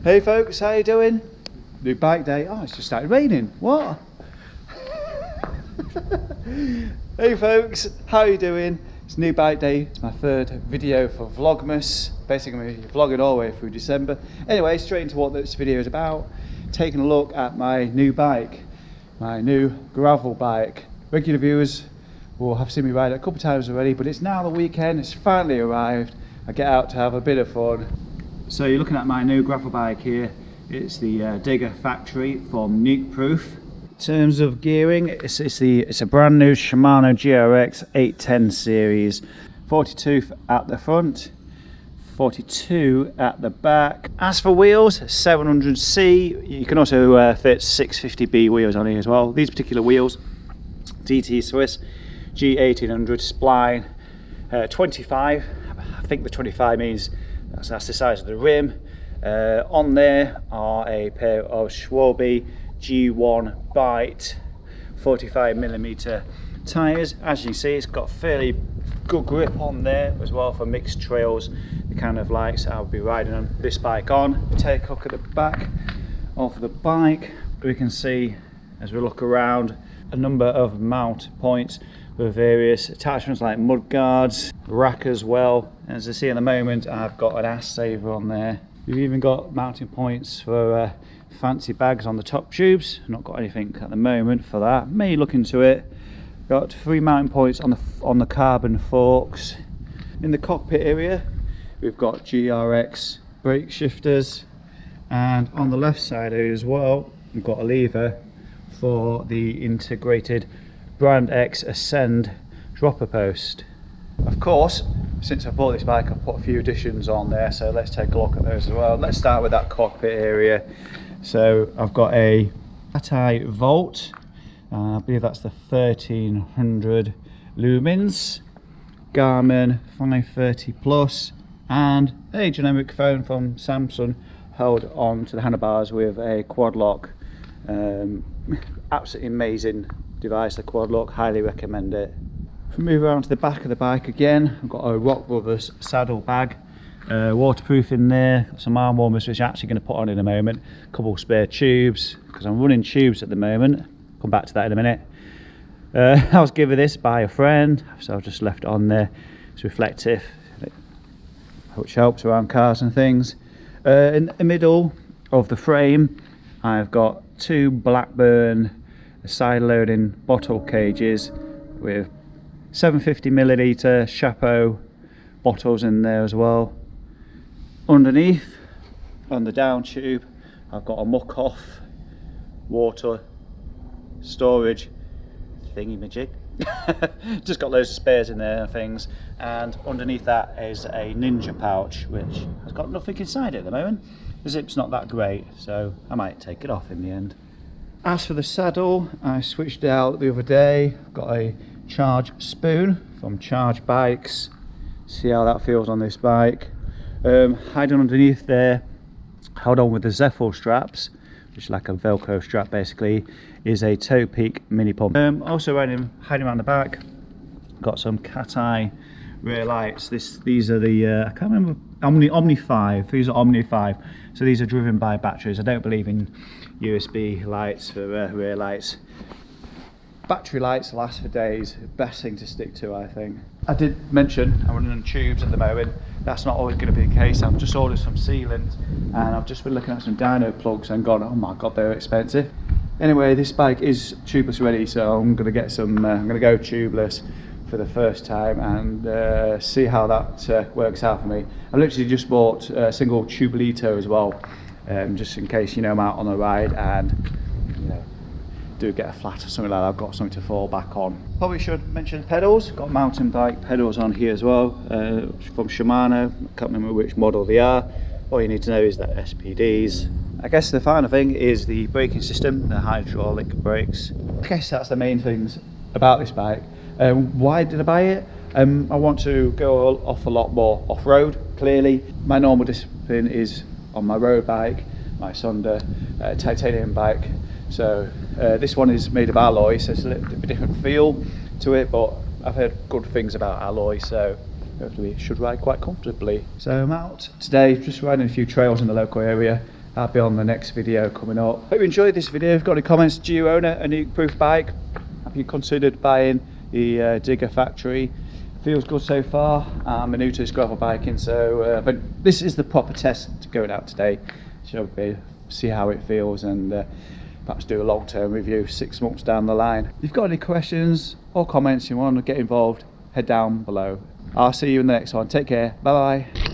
Hey folks, how you doing? New bike day. Oh, it's just started raining. What? Hey folks, how you doing? It's new bike day. It's my third video for Vlogmas. Basically, I'm going to be vlogging all the way through December. Anyway, straight into what this video is about. Taking a look at my new bike, my new gravel bike. Regular viewers will have seen me ride it a couple of times already, but it's now the weekend. It's finally arrived. I get out to have a bit of fun. So you're looking at my new gravel bike here. It's the Digger Factory from NukeProof. In terms of gearing, it's a brand new Shimano GRX 810 series. 42 at the front, 42 at the back. As for wheels, 700C. You can also fit 650B wheels on here as well. These particular wheels, DT Swiss G1800 spline, 25. I think the 25 means that's the size of the rim. On there are a pair of Schwalbe G1 Byte 45mm tyres. As you can see, it's got fairly good grip on there as well for mixed trails, the kind of likes I'll be riding on this bike on. Take a look at the back of the bike. We can see, as we look around, a number of mount points with various attachments like mud guards, rack as well. As I see at the moment, I've got an ass saver on there. We've even got mounting points for fancy bags on the top tubes. Not got anything at the moment for that. May look into it. Got 3 mounting points on the carbon forks. In the cockpit area, we've got GRX brake shifters, and on the left side here as well, we've got a lever for the integrated Brand X Ascend dropper post. Of course, since I bought this bike, I've put a few additions on there, so let's take a look at those as well. Let's start with that cockpit area. So I've got a Ati Volt, I believe that's the 1300 lumens, Garmin 530 plus, and a generic phone from Samsung held on to the handlebars with a quad lock. Absolutely amazing device, the quad lock, highly recommend it. If we move around to the back of the bike again, I've got a Rock Brothers saddle bag, waterproof in there, got some arm warmers which I'm actually going to put on in a moment, a couple spare tubes because I'm running tubes at the moment. Come back to that in a minute. I was given this by a friend, so I've just left it on there. It's reflective, which helps around cars and things. In the middle of the frame, I've got 2 Blackburn side loading bottle cages with 750ml Chapeau bottles in there as well. Underneath, on the down tube, I've got a muck off water storage thingy-majig. Just got loads of spares in there and things, and underneath that is a Ninja pouch which has got nothing inside it at the moment. The zip's not that great, so I might take it off in the end. As for the saddle, I switched out the other day. I've got a Charge spoon from Charge Bikes. See how that feels on this bike. Hiding underneath there, held on with the Zeffel straps, which is like a Velcro strap basically, is a Toe Peak mini pump. Also hiding around the back, got some cat eye rear lights. These are the I can't remember, Omni 5. These are Omni 5. So these are driven by batteries. I don't believe in USB lights for rear lights. Battery lights last for days. Best thing to stick to, I think. I did mention I'm running on tubes at the moment. That's not always going to be the case. I've just ordered some sealant, and I've just been looking at some dyno plugs and gone, oh my god, they're expensive. Anyway, this bike is tubeless ready, so I'm going to get some. I'm going to go tubeless for the first time and see how that works out for me. I literally just bought a single tubelito as well, just in case, you know, I'm out on a ride and, you know, do get a flat or something like that, I've got something to fall back on. Probably should mention pedals. Got mountain bike pedals on here as well, from Shimano. I can't remember which model they are. All you need to know is that SPDs. I guess the final thing is the braking system, the hydraulic brakes. I guess that's the main things about this bike. Why did I buy it? I want to go off a lot more off-road. Clearly, my normal discipline is on my road bike, my Sunder titanium bike. So this one is made of alloy, so it's a little bit of a different feel to it, but I've heard good things about alloy, so hopefully it should ride quite comfortably. So I'm out today just riding a few trails in the local area. I'll be on the next video coming up. Hope you enjoyed this video. If you've got any comments, do you own a NukeProof bike? Have you considered buying the Digger Factory? Feels good so far. I'm new to this gravel biking, so but this is the proper test going out today. So see how it feels and perhaps do a long-term review 6 months down the line. If you've got any questions or comments you want to get involved, head down below. I'll see you in the next one. Take care. Bye bye.